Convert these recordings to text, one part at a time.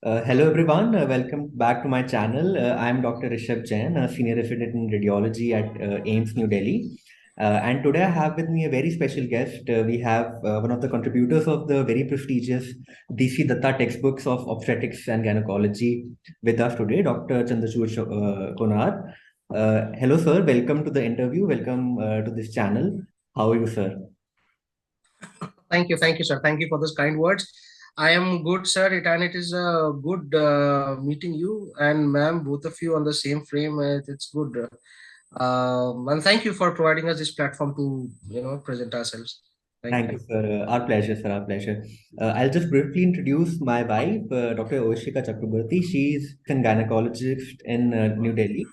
Hello everyone, welcome back to my channel. I'm Dr. Rishabh Jain, a senior resident in radiology at AIMS New Delhi. And today I have with me a very special guest. We have one of the contributors of the very prestigious DC Datta textbooks of obstetrics and gynecology with us today, Dr. Chandrachud Konar. Hello sir, welcome to the interview. Welcome to this channel. How are you, sir? Thank you, sir. Thank you for those kind words. I am good, sir. And it is a good meeting you and ma'am, both of you on the same frame. It's good. And thank you for providing us this platform to, present ourselves. Thank Thank you, you. sir. Our pleasure, sir. Our pleasure. I'll just briefly introduce my wife, Dr. Oshika Chakraborty. She's a gynecologist in New Delhi,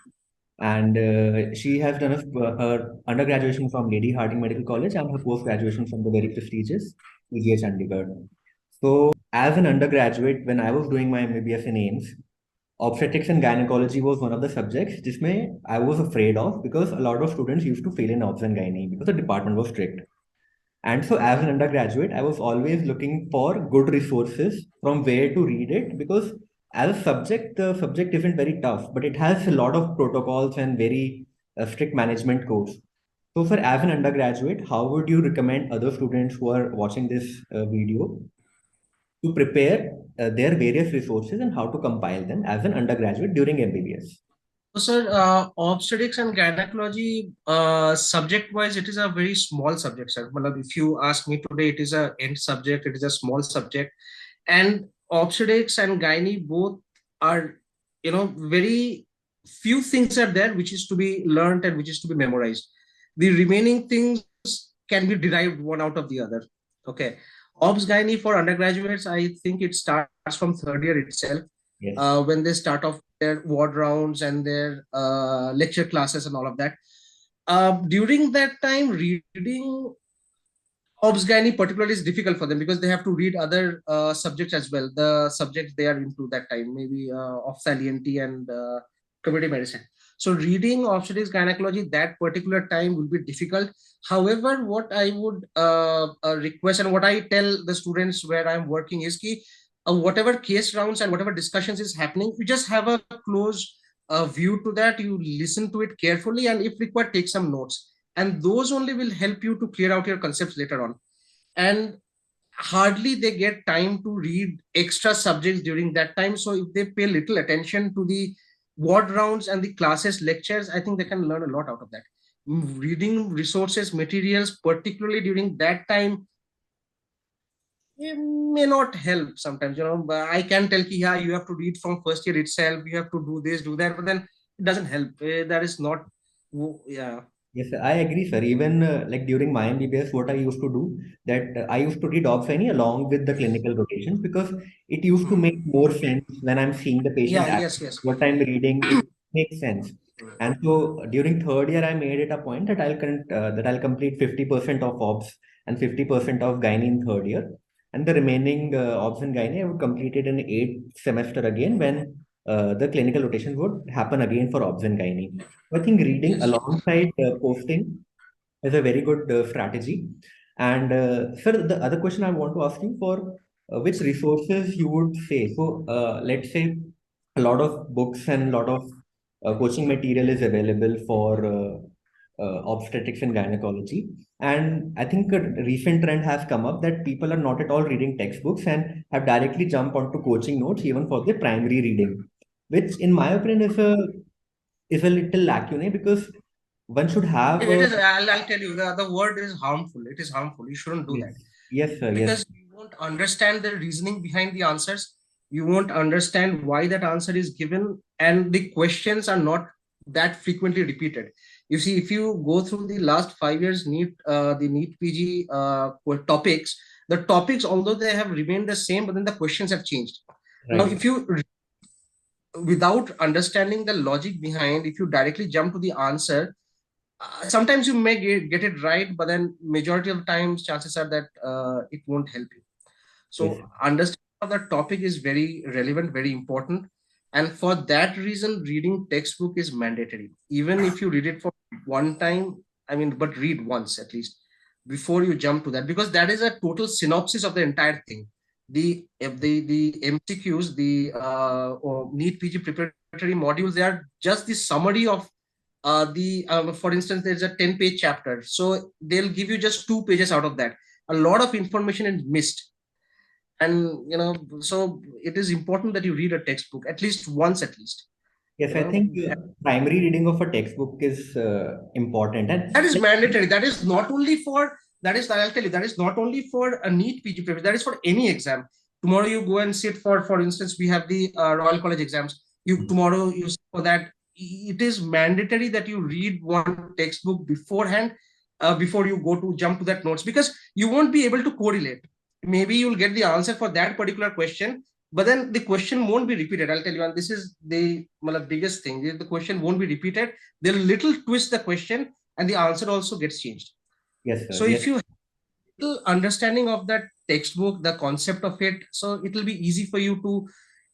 and she has done her undergraduation from Lady Harding Medical College and her post-graduation from the very prestigious UGH Chandigarh. So, as an undergraduate, when I was doing my MBBS in AIMS, obstetrics and gynecology was one of the subjects जिसमें I was afraid of because a lot of students used to fail in Obs and Gynae because the department was strict. And so, as an undergraduate, I was always looking for good resources from where to read it because, as a subject, the subject isn't very tough, but it has a lot of protocols and very strict management codes. So, sir, as an undergraduate, how would you recommend other students who are watching this video to prepare their various resources and how to compile them as an undergraduate during MBBS? So, sir, obstetrics and gynecology, subject-wise, it is a very small subject, sir. Matlab, if you ask me today, it is a end subject. It is a small subject, and obstetrics and gynae both are, very few things are there which is to be learned and which is to be memorized. The remaining things can be derived one out of the other. Okay. Obs gynae for undergraduates, I think it starts from third year itself, Yes. when they start off their ward rounds and their lecture classes and all of that. During that time, reading Obs Gynae particularly is difficult for them because they have to read other subjects as well, the subjects they are into that time, maybe ophthalmology and community medicine. So reading obstetrics gynecology that particular time will be difficult. However, what I would request and what I tell the students where I'm working is ki, whatever case rounds and whatever discussions is happening, you just have a close view to that. You listen to it carefully, and if required, take some notes, and those only will help you to clear out your concepts later on. And hardly they get time to read extra subjects during that time, so if they pay little attention to the ward rounds and the classes lectures, I think they can learn a lot out of that. Reading resources materials particularly during that time, it may not help sometimes, but I can tell ki, yeah, you have to read from first year itself, you have to do this, do that, but then it doesn't help. That is not, yeah. Yes, sir, I agree, sir. Even like during my MBBS, what I used to do that I used to read Obscene along with the clinical rotations because it used to make more sense when I'm seeing the patient Yeah, at yes, yes. what I'm reading. It makes sense. And so during third year, I made it a point that I'll complete 50% of Obs and 50% of Gynae in third year, and the remaining Obs and Gynae I would complete it in eighth semester again when the clinical rotation would happen again for Obs and Gynae. I think reading Yes. alongside posting is a very good strategy. And sir, the other question I want to ask you for which resources you would say. So let's say a lot of books and a lot of coaching material is available for obstetrics and gynecology. And I think a recent trend has come up that people are not at all reading textbooks and have directly jumped onto coaching notes even for their primary reading, which in my opinion is a little lacunae because one should have It a is, I'll tell you, the word is harmful. It is harmful. You shouldn't do yes, that yes, sir, yes, because you won't understand the reasoning behind the answers. You won't understand why that answer is given, and the questions are not that frequently repeated. You see, if you go through the last 5 years the NEET PG topics, the topics, although they have remained the same, but then the questions have changed. Now, right, if you without understanding the logic behind, if you directly jump to the answer, sometimes you may get it right, but then majority of times chances are that it won't help you. yes, So understanding of the topic is very relevant, very important. And for that reason, reading textbook is mandatory. Even if you read it for one time, I mean, but read once at least before you jump to that, because that is a total synopsis of the entire thing. the MCQs, the or NEET PG preparatory modules, they are just the summary of for instance, there's a 10-page chapter. So they'll give you just 2 pages out of that. A lot of information is missed. And, so it is important that you read a textbook at least once, at least. Yes, I think primary reading of a textbook is important. And that is mandatory. That is not only for, I'll tell you, that is not only for a NEET PG paper, that is for any exam. Tomorrow you go and sit for instance, we have the Royal College exams. Tomorrow you sit for that. It is mandatory that you read one textbook beforehand, before you go to jump to that notes, because you won't be able to correlate. Maybe you'll get the answer for that particular question, but then the question won't be repeated. I'll tell you, and this is the biggest thing. The question won't be repeated. They'll little twist the question, and the answer also gets changed. Yes, sir. So if you have little understanding of that textbook, the concept of it, so it will be easy for you to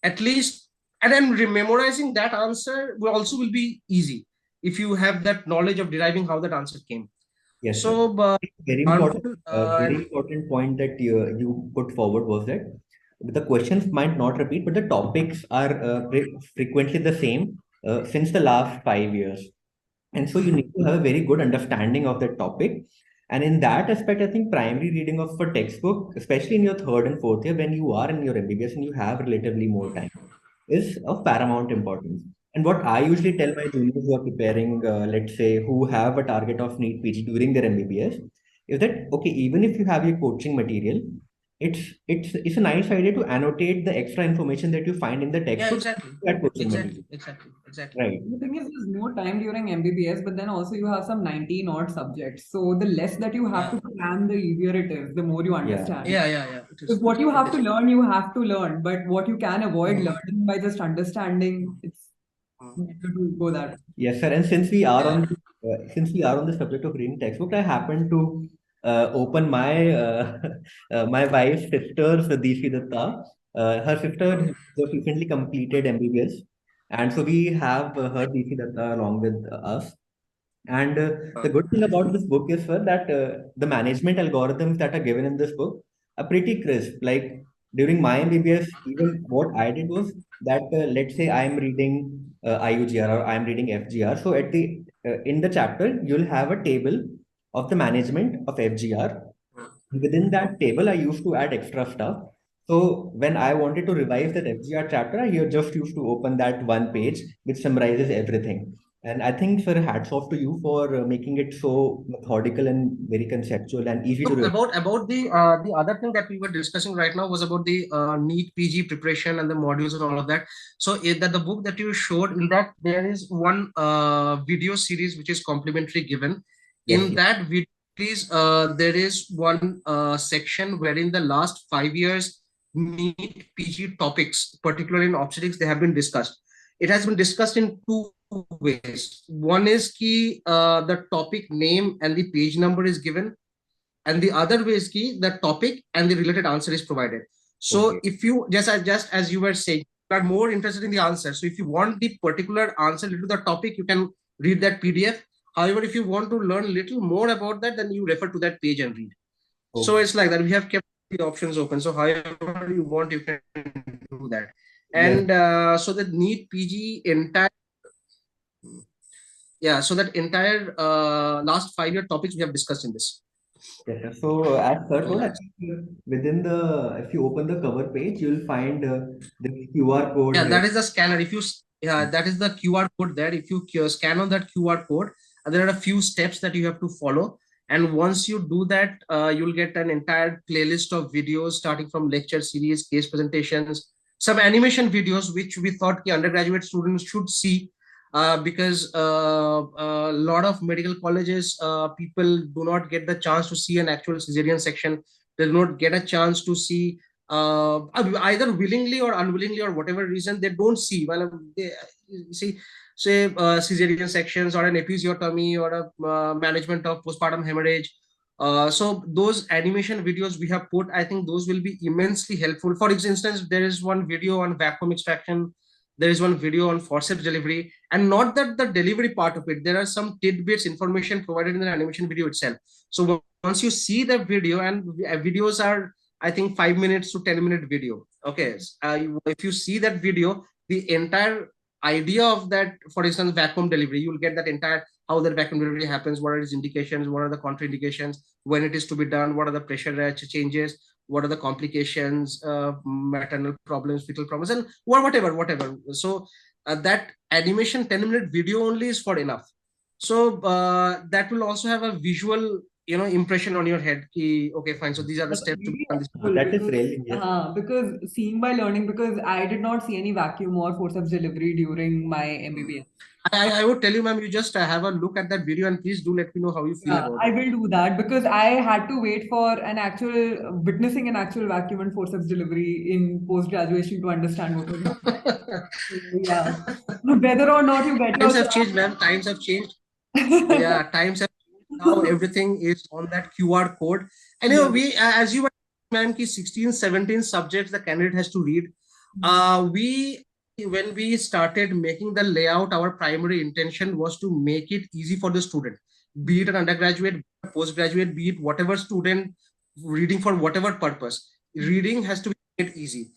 at least, and then memorizing that answer will also be easy if you have that knowledge of deriving how that answer came. Yes, so very important point that you put forward was that the questions might not repeat, but the topics are frequently the same since the last 5 years. And so you need to have a very good understanding of that topic. And in that aspect, I think primary reading of a textbook, especially in your third and fourth year, when you are in your MBBS and you have relatively more time, is of paramount importance. And what I usually tell my juniors who are preparing, let's say, who have a target of NEET PG during their MBBS, is that okay, even if you have your coaching material, it's a nice idea to annotate the extra information that you find in the textbook. Yeah, exactly. Right. The thing is, there's more time during MBBS, but then also you have some 19 odd subjects. So the less that you have to plan, the easier it is, the more you understand. Yeah. Because what you have to learn, you have to learn. But what you can avoid learning by just understanding, it's better to go that way. Yes, sir. And since we are on the subject of reading textbook, I happen to open my my wife's sister's DC Datta. Her sister just recently completed MBBS, and so we have her DC Datta along with us. And the good thing about this book is, sir, that the management algorithms that are given in this book are pretty crisp. Like during my MBBS, even what I did was that let's say I'm reading IUGR or I'm reading FGR. So at the in the chapter, you'll have a table of the management of FGR. Within that table, I used to add extra stuff. So when I wanted to revise that FGR chapter, I just used to open that one page which summarizes everything. And I think, sir, hats off to you for making it so methodical and very conceptual and easy to read. About the other thing that we were discussing right now was about the NEET PG preparation and the modules and all of that. So that the book that you showed, in that there is one video series which is complimentary given. In that video series, there is one section wherein the last 5 years NEET PG topics, particularly in obstetrics, they have been discussed. It has been discussed in two ways. One is the topic name and the page number is given, and the other way is the topic and the related answer is provided. So if you just as you were saying, you are more interested in the answer. So if you want the particular answer to the topic, you can read that PDF. However, if you want to learn a little more about that, then you refer to that page and read. So it's like that. We have kept the options open. So however you want, you can do that. And so the NEET PG entire, so that entire last 5 year topics we have discussed in this. Yes, so as sir told, I think within if you open the cover page, you'll find the QR code. Yeah, that is the scanner. If you that is the QR code there. If you scan on that QR code, there are a few steps that you have to follow. And once you do that, you'll get an entire playlist of videos starting from lecture series, case presentations, some animation videos, which we thought the undergraduate students should see, because a lot of medical colleges, people do not get the chance to see an actual cesarean section. They do not get a chance to see, either willingly or unwillingly or whatever reason, they don't see. Well, they see, say, cesarean sections or an episiotomy or a management of postpartum hemorrhage. So those animation videos we have put, I think those will be immensely helpful. For instance, there is one video on vacuum extraction. There is one video on forceps delivery, and not that the delivery part of it. There are some tidbits information provided in the animation video itself. So once you see the video, and videos are I think 5 minutes to 10-minute video. Okay, if you see that video, the entire idea of that, for instance, vacuum delivery, you will get that entire how that vacuum delivery happens, what are its indications, what are the contraindications, when it is to be done, what are the pressure changes, what are the complications, maternal problems, fetal problems, and whatever. So that animation 10-minute video only is for enough. So that will also have a visual impression on your head. Okay, fine. So these are the That's steps to be really done. helpful That is because, really, yes. because seeing by learning, because I did not see any vacuum or forceps delivery during my MBBS. I would tell you, ma'am, you just have a look at that video and please do let me know how you feel Yeah, about I it. will do that because I had to wait for an actual witnessing an actual vacuum and forceps delivery in post-graduation to understand what was happening. So, yeah, whether or not you get your Times have changed, ma'am. Times have changed. Yeah, times have changed. Now everything is on that QR code. Anyway, Yes. we, as you were, ma'am, 16, 17 subjects the candidate has to read. When we started making the layout, our primary intention was to make it easy for the student, be it an undergraduate, postgraduate, be it whatever student reading for whatever purpose. Reading has to be made easy.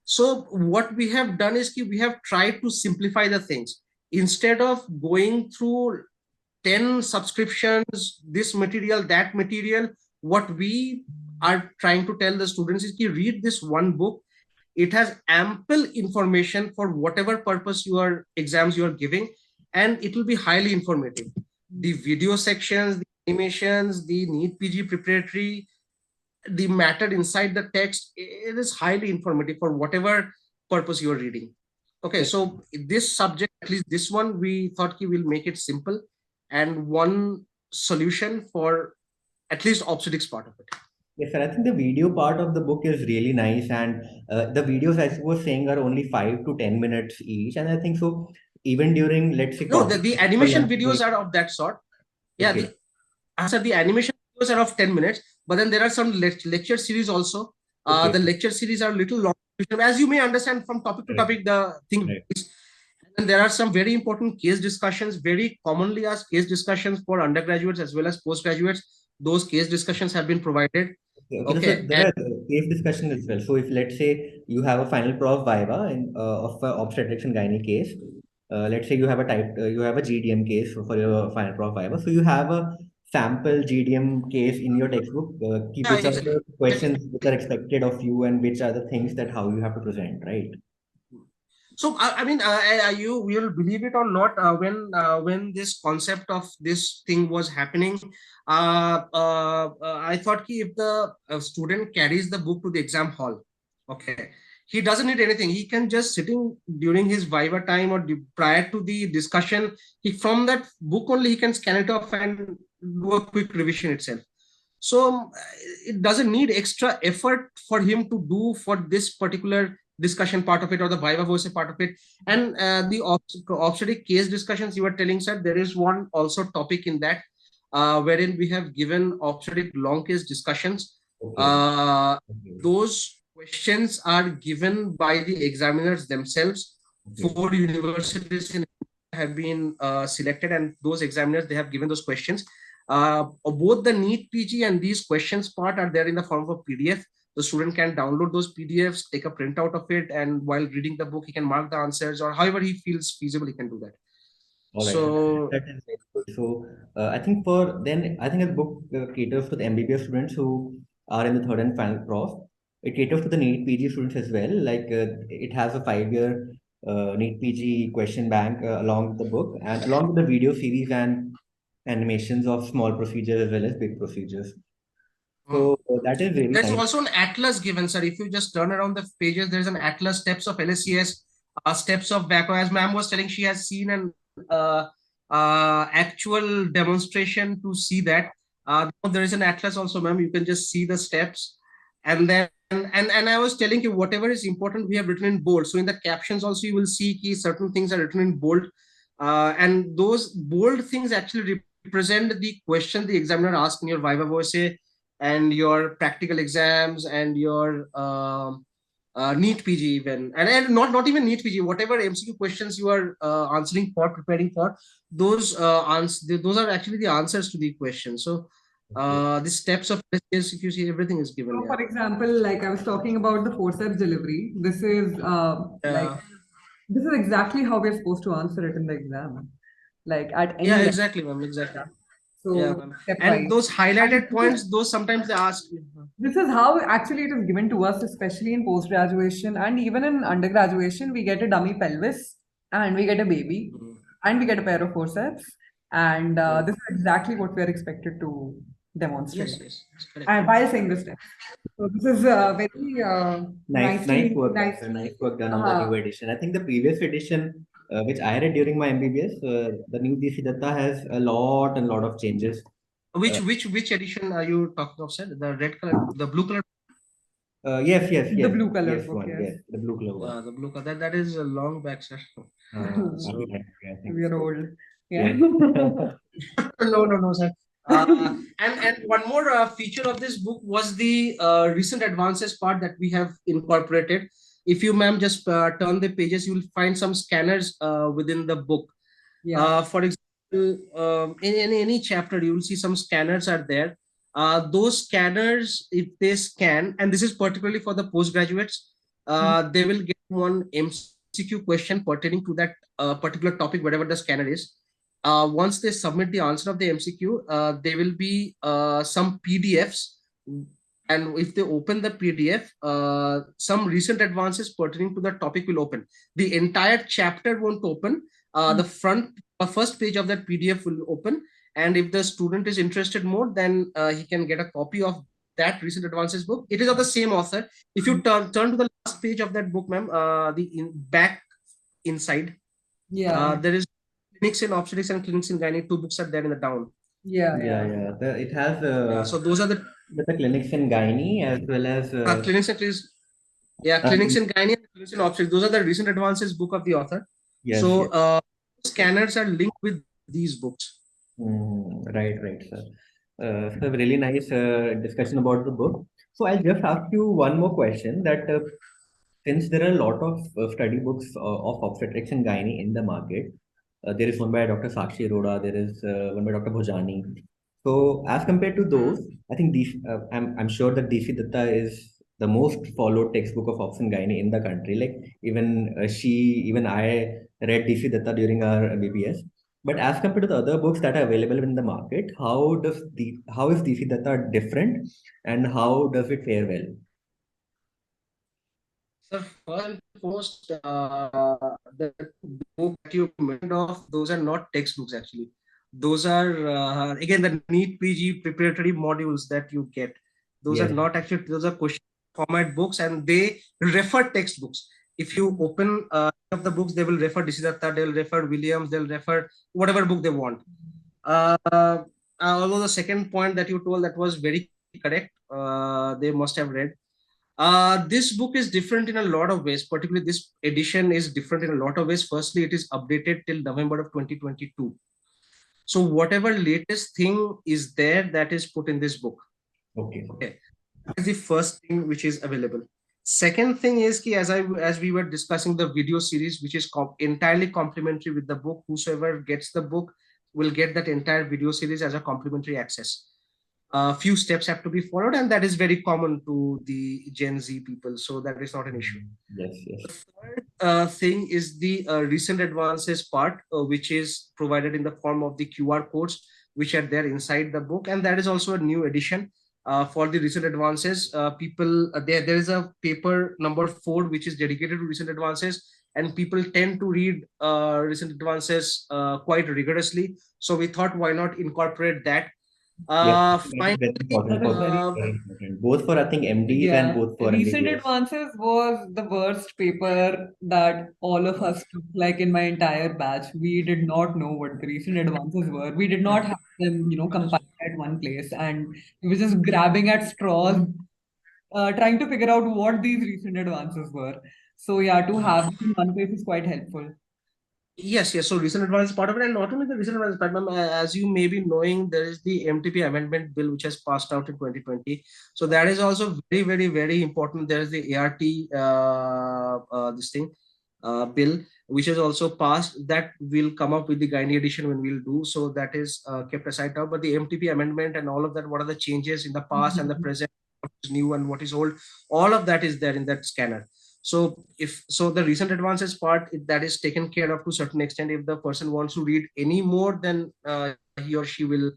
So what we have done is we have tried to simplify the things. Instead of going through 10 subscriptions, this material, that material, what we are trying to tell the students is read this one book. It has ample information for whatever purpose your exams you are giving, and it will be highly informative. The video sections, the animations, the NEET PG preparatory, the matter inside the text, it is highly informative for whatever purpose you are reading. Okay, so this subject, at least this one, we thought we will make it simple and one solution for at least obstetrics part of it. Yes, sir. I think the video part of the book is really nice, and the videos, as you were saying, are only 5 to 10 minutes each. And I think so, even during, let's say, No, corporate the or animation lunch videos break. are of that sort. Yeah, Okay, the animation videos are of 10 minutes, but then there are some lecture series also. okay, The lecture series are a little long. As you may understand from topic to correct, topic, the thing correct. is, and there are some very important case discussions, very commonly asked case discussions for undergraduates as well as postgraduates. Those case discussions have been provided. Okay, so Okay, there and are case discussion as well. So if let's say you have a final prof viva in of obstetrics and gynae case, let's say you have you have a GDM case for your final prof viva. So you have a sample GDM case in your textbook. yeah, Which are exactly. the questions which are expected of you, and which are the things that how you have to present, right? So I mean, you will believe it or not, when this concept of this thing was happening, I thought if the student carries the book to the exam hall, okay, he doesn't need anything. He can just sitting during his viva time or prior to the discussion, he from that book only he can scan it off and do a quick revision itself. So it doesn't need extra effort for him to do for this particular discussion part of it or the viva voce part of it. And the obstetric case discussions you were telling, sir, there is one also topic in that wherein we have given obstetric long case discussions. Okay. Uh, Okay. those questions are given by the examiners themselves. Okay. 4 universities have been selected, and those examiners, they have given those questions. Both the NEET PG and these questions part are there in the form of a PDF. The student can download those PDFs, take a printout of it, and while reading the book, he can mark the answers, or however he feels feasible, he can do that. All right. So So that is very good. So I think for then I think the book caters to the MBBS students who are in the third and final prof. It caters to the NEET PG students as well. Like it has a 5 year NEET PG question bank along with the book and along with the video series and animations of small procedures as well as big procedures. So that is really there's nice. also an atlas given, sir. If you just turn around the pages, there's an atlas, steps of LSCS, steps of VACO. As ma'am was telling, she has seen an actual demonstration to see that. There is an atlas also, ma'am. You can just see the steps. And then, and I was telling you, whatever is important, we have written in bold. So in the captions also, you will see certain things are written in bold. And those bold things actually represent the question the examiner asked in your viva voce and your practical exams and your NEET PG even, and not even NEET PG, whatever MCQ questions you are answering for, preparing for, those those are actually the answers to the question. So The steps of SQC, everything is given. So, Yeah. for example, like I was talking about the forceps delivery, this is like Yeah. this is exactly how we're supposed to answer it in the exam, like at any Yeah, level. exactly, ma'am. Exactly. Yeah. Yeah, So ma'am. And stepwise. those And highlighted points, those sometimes they ask. this is how actually it is given to us, especially in post graduation and even in undergraduation. We get a dummy pelvis, and we get a baby, Mm. and we get a pair of forceps, and Mm. this is exactly what we are expected to demonstrate. Yes, that's correct. And while saying this text. So this is very Nice work, nice. doctor. Nice work done on the new edition. I think the previous edition, which I read during my MBBS, the new DC Datta has a lot and lot of changes. Which edition are you talking of, sir? The red color, the blue color? Yes, The blue color yes, book, one, yes. yes, the blue color one. The blue color. That is a long back, sir. So, I think We are so. old. Yeah. no, sir. And one more feature of this book was the recent advances part that we have incorporated. If you, ma'am, just turn the pages, you will find some scanners within the book. Yeah. For example, in any chapter, you will see some scanners are there. Those scanners, if they scan, and this is particularly for the postgraduates, they will get one MCQ question pertaining to that particular topic, whatever the scanner is. Once they submit the answer of the MCQ, there will be some PDFs. And if they open the PDF, some recent advances pertaining to the topic will open. The entire chapter won't open. The first page of that PDF will open. And if the student is interested more, then he can get a copy of that recent advances book. It is of the same author. If you turn to the last page of that book, ma'am, back inside, there is Clinics in Obstetrics and Clinics in Gynae. 2 books are there in the down. Yeah. It has So those are the clinics in gynae as well as clinics and clinics. Yeah, Clinics in Gynae and Clinics in Obstetrics. Those are the recent advances book of the author. yes, So yes. scanners are linked with these books. Right, sir. So really nice discussion about the book. So I'll just ask you one more question that since there are a lot of study books of obstetrics and gynae in the market, there is one by Dr. Sakshi Arora, there is one by Dr. Bhojani. So as compared to those, I think I'm sure that DC Datta is the most followed textbook of obs and gynae in the country. Like even I read DC Datta during our MBBS. But as compared to the other books that are available in the market, how is DC Datta different, and how does it fare well? So first and foremost, the book that you mentioned of, those are not textbooks actually. Those are again the NEET PG preparatory modules that you get. Those Yes. are not actually, those are question format books, and they refer textbooks. If you open of the books, they will refer DC Datta, they'll refer Williams, they'll refer whatever book they want. Although the second point that you told, that was very correct. They must have read. This book is different in a lot of ways. Particularly, this edition is different in a lot of ways. Firstly, it is updated till November of 2022. So whatever latest thing is there, that is put in this book. Okay. That is the first thing which is available. Second thing is, as we were discussing the video series, which is entirely complementary with the book. Whosoever gets the book will get that entire video series as a complimentary access. Few steps have to be followed, and that is very common to the Gen Z people, so that is not an issue. Yes. The third thing is the recent advances part, which is provided in the form of the QR codes, which are there inside the book, and that is also a new addition. For the recent advances, there is a paper number 4 which is dedicated to recent advances, and people tend to read recent advances quite rigorously. So we thought, why not incorporate that? Finally, Both for I think MDs and both for recent MBBS. advances was the worst paper that all of us took, like in my entire batch. We did not know what the recent advances were. We did not have them, compiled at one place, and we were just grabbing at straws, trying to figure out what these recent advances were. So yeah, to have it in one place is quite helpful. Yes. So recent advance is part of it, and not only the recent advance, but as you may be knowing, there is the MTP amendment bill which has passed out in 2020. So that is also very, very, very important. There is the ART this thing. bill, which is also passed. That will come up with the gynae edition when we'll do. So that is kept aside now. But the MTP amendment and all of that, what are the changes in the past and the present, what is new and what is old, all of that is there in that scanner. So the recent advances part, that is taken care of to a certain extent. If the person wants to read any more, then he or she will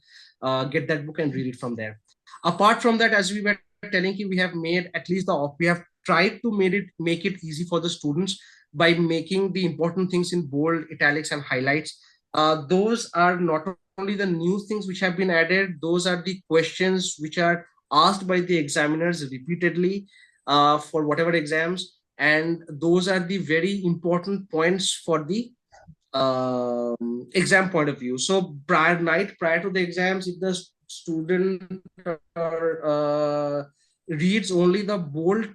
get that book and read it from there. Apart from that, as we were telling you, we have made at least we have tried to make it easy for the students by making the important things in bold, italics, and highlights. Those are not only the new things which have been added, those are the questions which are asked by the examiners repeatedly for whatever exams, and those are the very important points for the exam point of view. So prior to the exams, if the student reads only the bold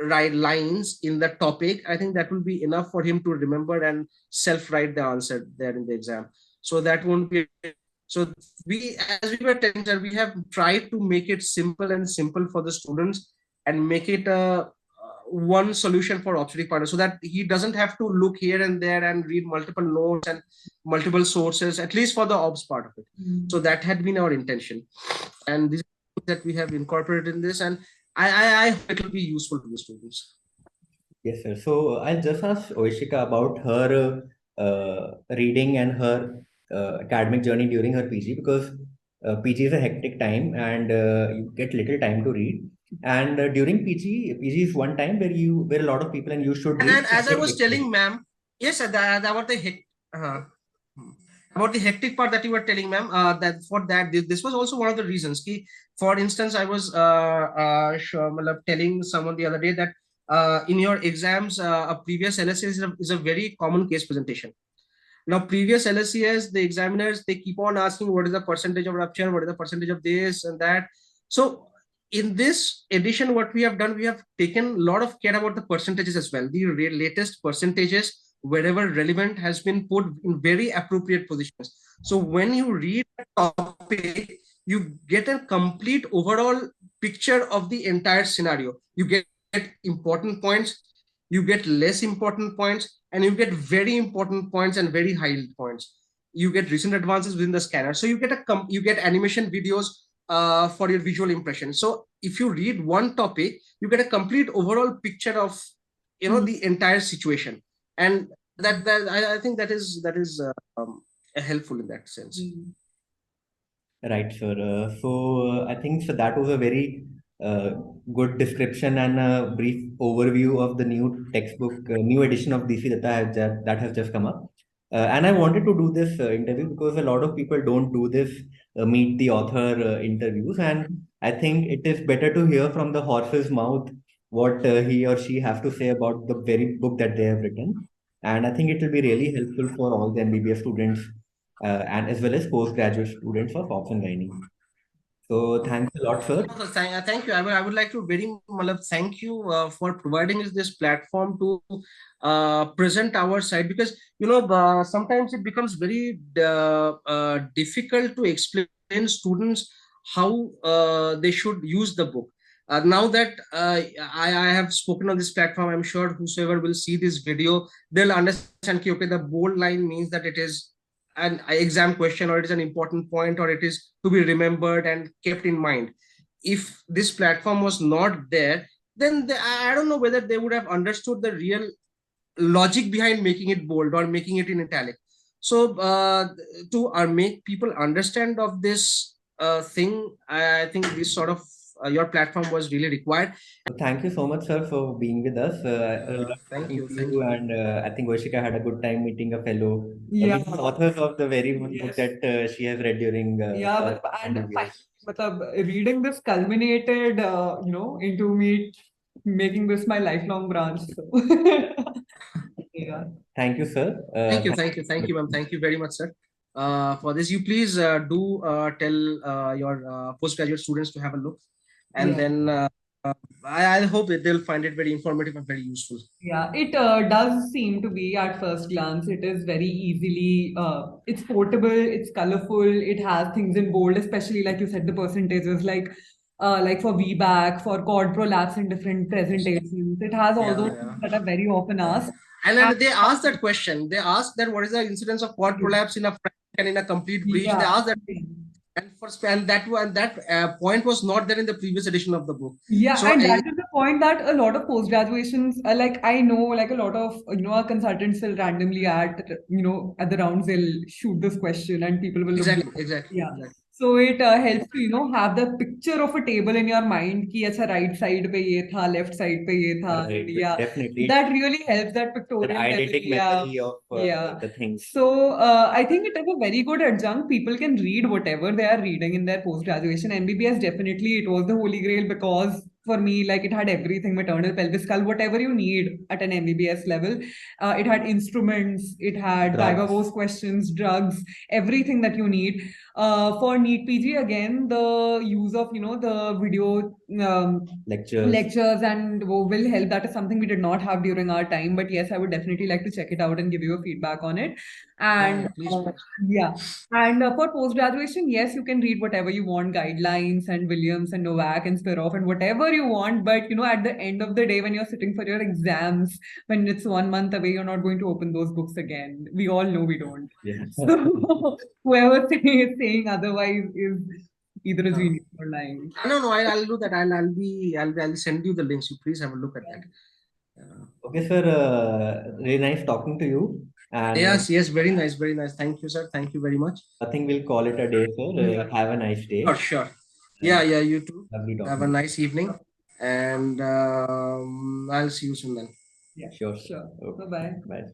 lines in the topic, I think that will be enough for him to remember and self-write the answer there in the exam. So that won't be. So as we were telling, that we have tried to make it simple for the students and make it a one solution for obstetric partner, so that he doesn't have to look here and there and read multiple notes and multiple sources, at least for the obs part of it. So that had been our intention, and this is that we have incorporated in this, and I hope it will be useful to the students. Yes, sir. So I'll just ask Oishika about her reading and her academic journey during her PG, because PG is a hectic time and you get little time to read. And during PG is one time where a lot of people and you should read. And as I was telling, ma'am, yes, about the hectic part that you were telling, ma'am, that for that this was also one of the reasons. For instance, I was telling someone the other day that in your exams, a previous LSS is a very common case presentation. Now, previous LSCS, the examiners, they keep on asking what is the percentage of rupture, what is the percentage of this and that. So in this edition, what we have done, we have taken a lot of care about the percentages as well. The latest percentages, wherever relevant, has been put in very appropriate positions. So when you read the topic, you get a complete overall picture of the entire scenario. You get important points, you get less important points, and you get very important points and very high points. You get recent advances within the scanner. So you get animation videos for your visual impression. So if you read one topic, you get a complete overall picture of the entire situation, and that I think that is helpful in that sense. Right, sir. So I think so that was a very good description and a brief overview of the new textbook, new edition of DC that has just come up. And I wanted to do this interview because a lot of people don't do this meet the author interviews, and I think it is better to hear from the horse's mouth what he or she has to say about the very book that they have written. And I think it will be really helpful for all the MBBS students and as well as postgraduate students of Obs Gynae. So thanks a lot, sir. Thank you. I would like to thank you for providing us this platform to present our side, because sometimes it becomes very difficult to explain students how they should use the book. Now that I have spoken on this platform, I'm sure whosoever will see this video, they'll understand okay, the bold line means that it is an exam question, or it is an important point, or it is to be remembered and kept in mind. If this platform was not there, then I don't know whether they would have understood the real logic behind making it bold or making it in italic. So to make people understand of this thing, I think this sort of your platform was really required. Thank you so much, sir, for being with us. Thank you. And I think Oishika had a good time meeting a fellow authors of the very book that she has read during. Reading this culminated, into me making this my lifelong branch. So. Thank you, sir. Thank you, ma'am. Thank you very much, sir. For this, you please do tell your postgraduate students to have a look, and then I hope that they'll find it very informative and very useful. Yeah, it does seem to be at first glance. It is very easily, it's portable, it's colorful, it has things in bold, especially like you said, the percentages, like for VBAC, for cord prolapse in different presentations. It has all those things that are very often asked. And then they asked that question. They asked that what is the incidence of cord prolapse in a frank and in a complete breach. They asked that, and that point was not there in the previous edition of the book. Yeah, So and that is the point that a lot of post-graduations, like I know, like a lot of, our consultants will randomly at the rounds, they'll shoot this question and people will look. exactly. Yeah. So it helps to, have the picture of a table in your mind कि अच्छा right side पे ये था, left side पे ये था. Right, Yeah, definitely. that really helps, that pictorial That eidetic memory of the things. So I think it is a very good adjunct. People can read whatever they are reading in their post-graduation. MBBS, definitely it was the holy grail, because for me, like, it had everything: maternal, pelvis, skull, whatever you need at an MBBS level. It had instruments, it had Divavos questions, drugs, everything that you need. For NEET PG, again, the use of, the video lectures and will help. That is something we did not have during our time, but yes, I would definitely like to check it out and give you a feedback on it. And and for post-graduation, yes, you can read whatever you want, guidelines and Williams and Novak and Spiroff and whatever you want. But at the end of the day, when you're sitting for your exams, when it's 1 month away, you're not going to open those books again. We all know we don't. Yes. So whoever is saying otherwise is either a genius or lying. No, I'll do that. I'll send you the links. You please have a look at that. Okay, sir. Really nice talking to you. And yes, very nice, very nice. Thank you, sir. Thank you very much. I think we'll call it a day, sir. Have a nice day. Sure. Yeah, you too. Lovely talking. Have a nice evening, and I'll see you soon then. Yeah, sure. Okay. Bye-bye. Bye.